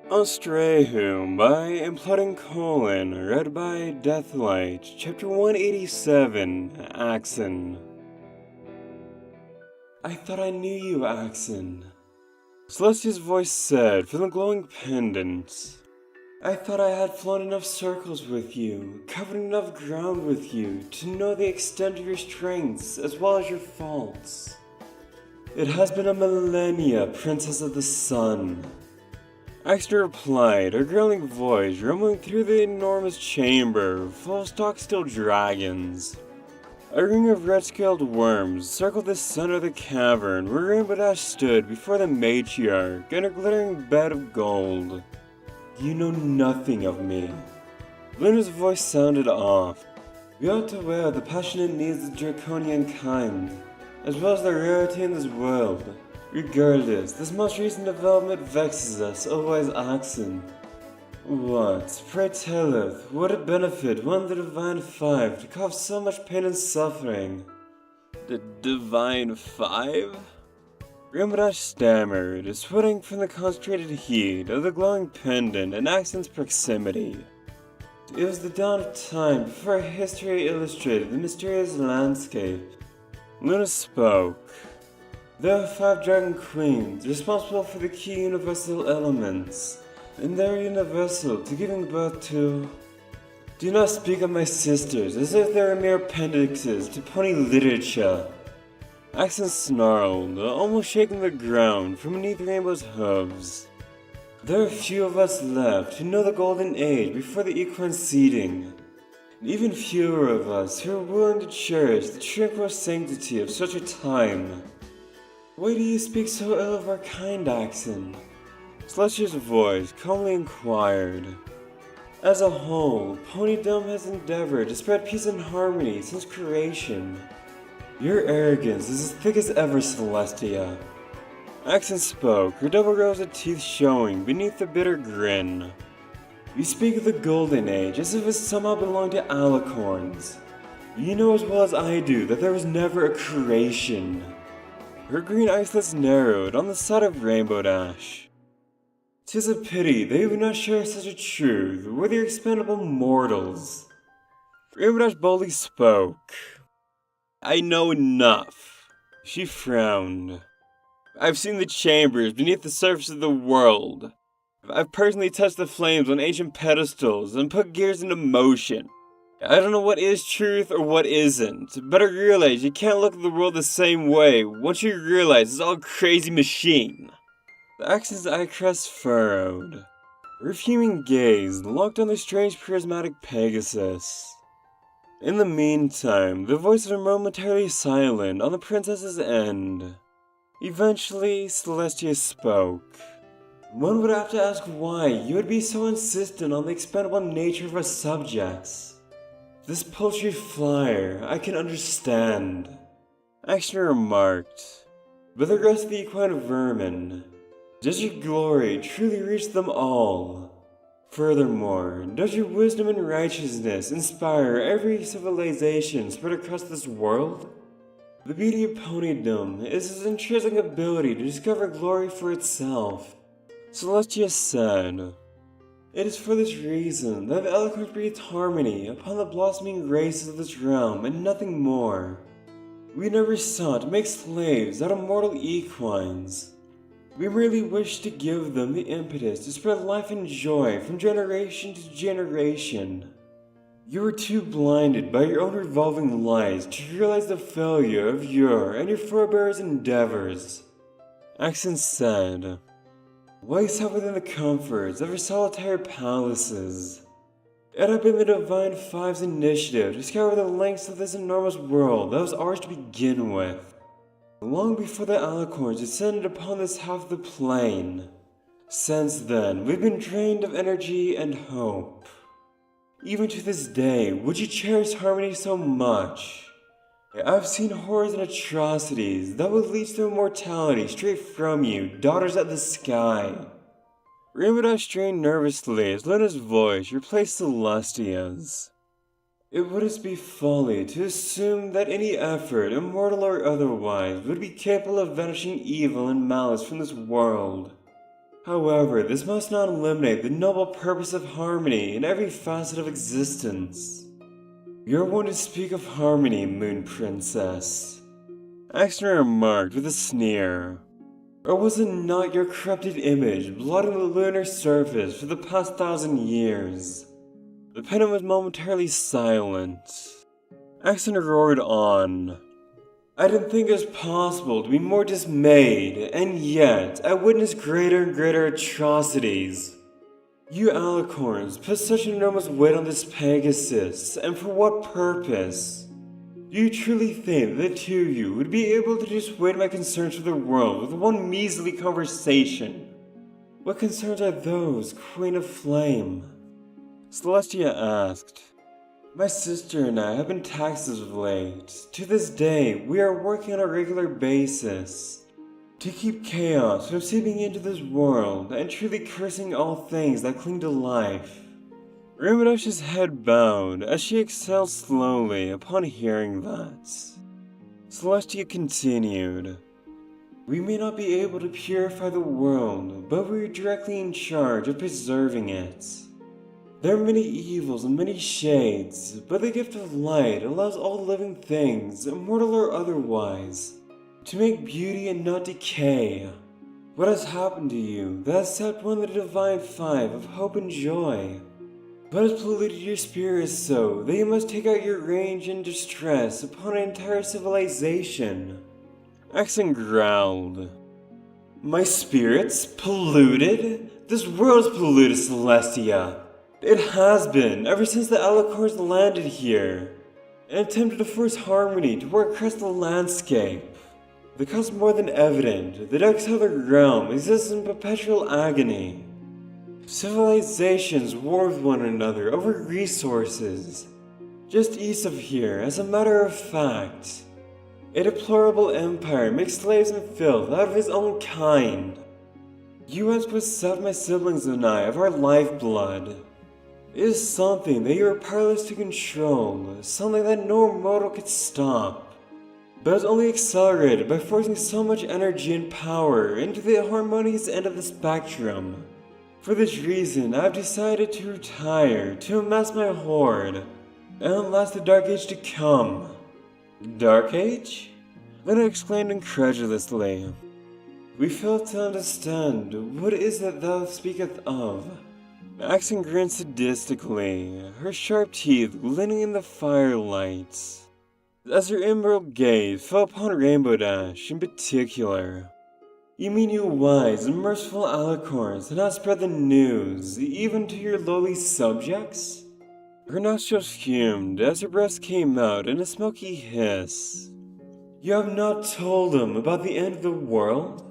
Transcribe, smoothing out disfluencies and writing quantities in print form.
Austraeoh by Imploding Colon, read by Deathlight, Chapter 187, Axon. I thought I knew you, Axon, Celestia's voice said from the glowing pendant. I thought I had flown enough circles with you, covered enough ground with you, to know the extent of your strengths as well as your faults. It has been a millennia, Princess of the Sun. Axton replied, her growling voice rumbling through the enormous chamber full of stock-still dragons. A ring of red-scaled worms circled the center of the cavern where Rainbow Dash stood before the matriarch in her glittering bed of gold. You know nothing of me. Luna's voice sounded off. We ought to aware of the passionate needs of the draconian kind, as well as the rarity in this world. Regardless, this most recent development vexes us, otherwise Axon. What, pray telleth, would it benefit one of the Divine Five to cause so much pain and suffering? The Divine Five? Rainbow Dash stammered, sweating from the concentrated heat of the glowing pendant and Axon's proximity. It was the dawn of time before history illustrated the mysterious landscape. Luna spoke. There are 5 dragon queens responsible for the key universal elements, and they are universal to giving birth to. Do not speak of my sisters as if they were mere appendixes to pony literature. Axon snarled, almost shaking the ground from beneath Rainbow's hooves. There are few of us left who know the golden age before the equine seeding, and even fewer of us who are willing to cherish the tranquil sanctity of such a time. Why do you speak so ill of our kind, Axon? Celestia's voice calmly inquired. As a whole, Ponydom has endeavored to spread peace and harmony since creation. Your arrogance is as thick as ever, Celestia. Axon spoke, her double rows of teeth showing beneath the bitter grin. You speak of the Golden Age as if it somehow belonged to alicorns. You know as well as I do that there was never a creation. Her green eyelets narrowed on the side of Rainbow Dash. 'Tis a pity they would not share such a truth with your expendable mortals. Rainbow Dash boldly spoke. I know enough. She frowned. I've seen the chambers beneath the surface of the world. I've personally touched the flames on ancient pedestals and put gears into motion. I don't know what is truth or what isn't, but I realize you can't look at the world the same way once you realize it's all a crazy machine. The Axon's eye crest furrowed. Her fuming gaze locked on the strange prismatic Pegasus. In the meantime, the voices were momentarily silent on the princess's end. Eventually, Celestia spoke. One would have to ask why you would be so insistent on the expendable nature of our subjects. This paltry flyer, I can understand, Axton remarked. But the rest of the equine vermin, does your glory truly reach them all? Furthermore, does your wisdom and righteousness inspire every civilization spread across this world? The beauty of Ponydom is its intrinsic ability to discover glory for itself, Celestia said. It is for this reason that the eloquence breathed harmony upon the blossoming races of this realm and nothing more. We never sought to make slaves out of mortal equines. We merely wished to give them the impetus to spread life and joy from generation to generation. You were too blinded by your own revolving lies to realize the failure of your and your forebears' endeavors. Axon said. Why sat within the comforts of your solitary palaces? It had been the Divine Five's initiative to scour the lengths of this enormous world that was ours to begin with. Long before the alicorns descended upon this half of the plane. Since then, we've been drained of energy and hope. Even to this day, would you cherish harmony so much? I've seen horrors and atrocities that would lead to immortality straight from you, daughters of the sky. Rainbow Dash strained nervously as Luna's voice replaced Celestia's. It wouldn't be folly to assume that any effort, immortal or otherwise, would be capable of banishing evil and malice from this world. However, this must not eliminate the noble purpose of harmony in every facet of existence. You're one to speak of harmony, Moon Princess, Axton remarked with a sneer. Or was it not your corrupted image blotting the lunar surface for the past 1,000 years? The pendant was momentarily silent. Axton roared on. I didn't think it was possible to be more dismayed, and yet I witnessed greater and greater atrocities. You alicorns put such enormous weight on this Pegasus, and for what purpose? Do you truly think that the two of you would be able to dissuade my concerns for the world with one measly conversation? What concerns are those, Queen of Flame? Celestia asked. My sister and I have been taxed of late. To this day, we are working on a regular basis to keep chaos from seeping into this world and truly cursing all things that cling to life. Ramadash's head bowed as she exhaled slowly upon hearing that. Celestia continued. We may not be able to purify the world, but we are directly in charge of preserving it. There are many evils and many shades, but the gift of light allows all living things, immortal or otherwise, to make beauty and not decay. What has happened to you that has sapped one of the divine five of hope and joy? What has polluted your spirit so that you must take out your rage and distress upon an entire civilization? Axton growled. My spirit's polluted? This world's polluted, Celestia. It has been, ever since the alicorns landed here, and attempted to force harmony to work across the landscape. The cause more than evident, the dark side of the realm exists in perpetual agony. Civilizations war with one another over resources. Just east of here, as a matter of fact, a deplorable empire makes slaves and filth out of his own kind. You once possessed my siblings and I of our lifeblood. It is something that you are powerless to control, something that no mortal could stop. But it's only accelerated by forcing so much energy and power into the harmonious end of the spectrum. For this reason, I have decided to retire to amass my hoard, and outlast the Dark Age to come. Dark Age? Lena exclaimed incredulously. We fail to understand what is that thou speakest of. Axton grinned sadistically, her sharp teeth glinting in the firelight, as her emerald gaze fell upon Rainbow Dash in particular. You mean you wise and merciful alicorns have not spread the news, even to your lowly subjects? Her nostrils fumed as her breath came out in a smoky hiss. You have not told them about the end of the world?